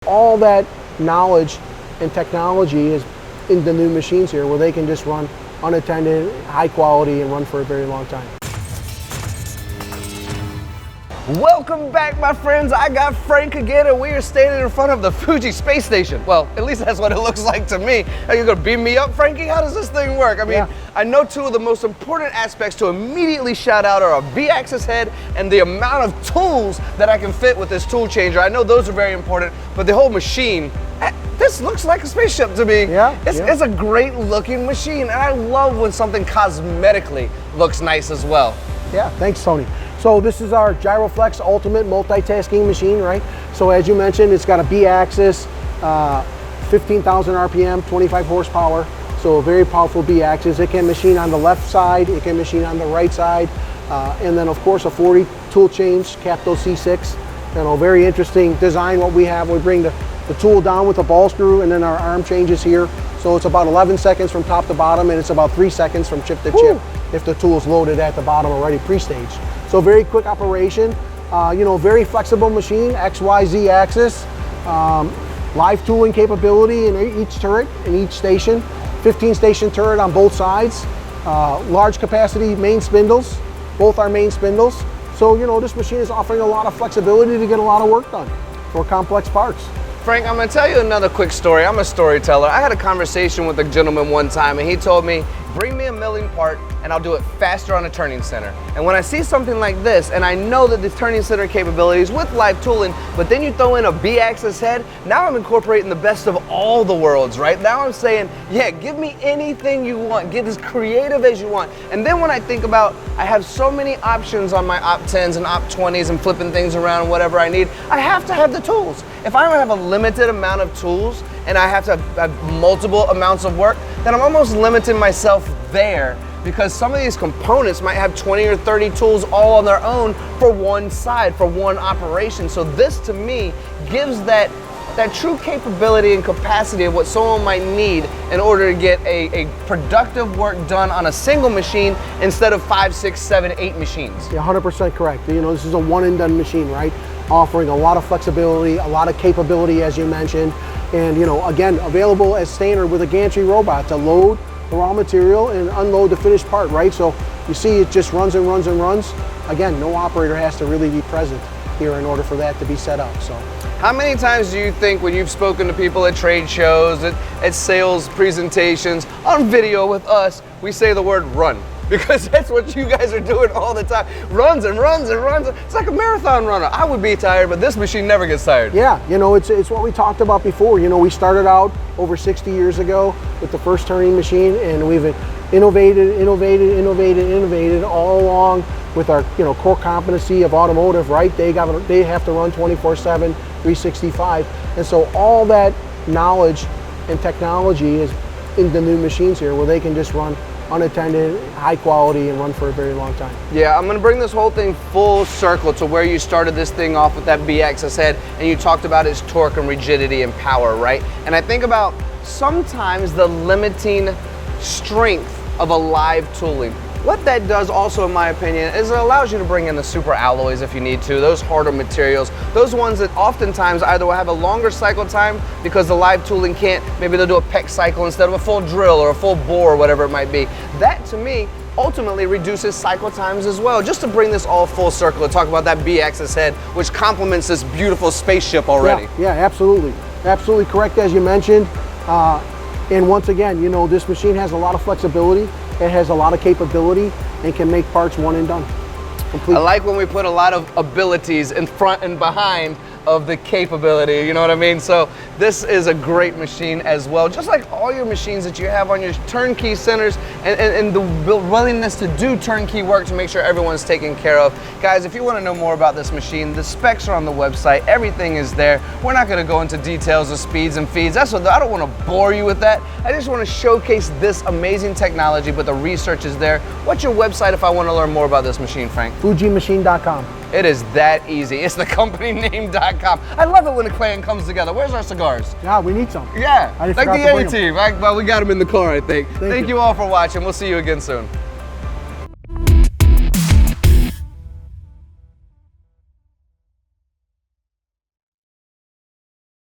All that knowledge and technology is in the new machines here, where they can just run unattended, high quality, and run for a very long time. Welcome back, my friends. I got Frank again, and we are standing in front of the Fuji space station. Well, at least that's what it looks like to me. Are you gonna beam me up, Frankie? How does this thing work? I mean, I know two of the most important aspects to immediately shout out are a B-axis head and the amount of tools that I can fit with this tool changer. I know those are very important, but the whole machine, this looks like a spaceship to me. It's a great looking machine, and I love when something cosmetically looks nice as well. Yeah, thanks, Tony. So this is our GYROFLEX ultimate multitasking machine, right? So as you mentioned, it's got a B-axis, 15,000 RPM, 25 horsepower. So a very powerful B-axis. It can machine on the left side, it can machine on the right side, and then of course a 40 tool change, Capto C6. You know, very interesting design what we have. We bring the tool down with a ball screw, and then our arm changes here. So it's about 11 seconds from top to bottom, and it's about 3 seconds from chip to chip if the tool's loaded at the bottom already pre-staged. So very quick operation, you know, very flexible machine, X, Y, Z axis, live tooling capability in each turret, in each station, 15 station turret on both sides, large capacity main spindles, both our main spindles. So, you know, this machine is offering a lot of flexibility to get a lot of work done for complex parts. Frank, I'm gonna tell you another quick story. I'm a storyteller. I had a conversation with a gentleman one time, and he told me, bring me a milling part and I'll do it faster on a turning center. And when I see something like this, and I know that the turning center capabilities with live tooling, but then you throw in a B-axis head, now I'm incorporating the best of all the worlds, right? Now I'm saying, yeah, give me anything you want, get as creative as you want. And then when I think about, I have so many options on my Op 10s and Op 20s and flipping things around, whatever I need, I have to have the tools. If I don't have a limited amount of tools and I have to have multiple amounts of work, then I'm almost limiting myself there, because some of these components might have 20 or 30 tools all on their own for one side, for one operation. So this to me gives that true capability and capacity of what someone might need in order to get a productive work done on a single machine instead of 5, 6, 7, 8 machines. Yeah, 100% correct. You know, this is a one and done machine, right? Offering a lot of flexibility, a lot of capability, as you mentioned. And, you know, again, available as standard with a gantry robot to load the raw material and unload the finished part, right? So you see it just runs and runs and runs. Again, no operator has to really be present here in order for that to be set up. So, how many times do you think when you've spoken to people at trade shows, at sales presentations, on video with us, we say the word run? Because that's what you guys are doing all the time. Runs and runs and runs. It's like a marathon runner. I would be tired, but this machine never gets tired. Yeah, you know, it's what we talked about before. You know, we started out over 60 years ago with the first turning machine, and we've innovated all along with our, you know, core competency of automotive, right? They have to run 24/7, 365. And so all that knowledge and technology is in the new machines here, where they can just run unattended, high quality, and run for a very long time. Yeah, I'm gonna bring this whole thing full circle to where you started this thing off with that B-axis head, and you talked about its torque and rigidity and power, right? And I think about sometimes the limiting strength of a live tooling. What that does also, in my opinion, is it allows you to bring in the super alloys if you need to, those harder materials, those ones that oftentimes either will have a longer cycle time because the live tooling can't, maybe they'll do a PEX cycle instead of a full drill or a full bore or whatever it might be. That to me ultimately reduces cycle times as well. Just to bring this all full circle and talk about that B-axis head, which complements this beautiful spaceship already. Yeah, absolutely. Absolutely correct, as you mentioned. And once again, you know, this machine has a lot of flexibility. It has a lot of capability and can make parts one and done. Completely. I like when we put a lot of abilities in front and behind of the capability, you know what I mean? So this is a great machine as well, just like all your machines that you have on your turnkey centers and the willingness to do turnkey work to make sure everyone's taken care of. Guys, if you want to know more about this machine, the specs are on the website, everything is there. We're not going to go into details of speeds and feeds. I don't want to bore you with that. I just want to showcase this amazing technology, but the research is there. What's your website if I want to learn more about this machine, Frank? FujiMachine.com. It is that easy. It's the company name.com. I love it when the clan comes together. Where's our cigars? Yeah, we need some. Yeah, like the A-Team. Well, we got them in the car, I think. Thank you all for watching. We'll see you again soon.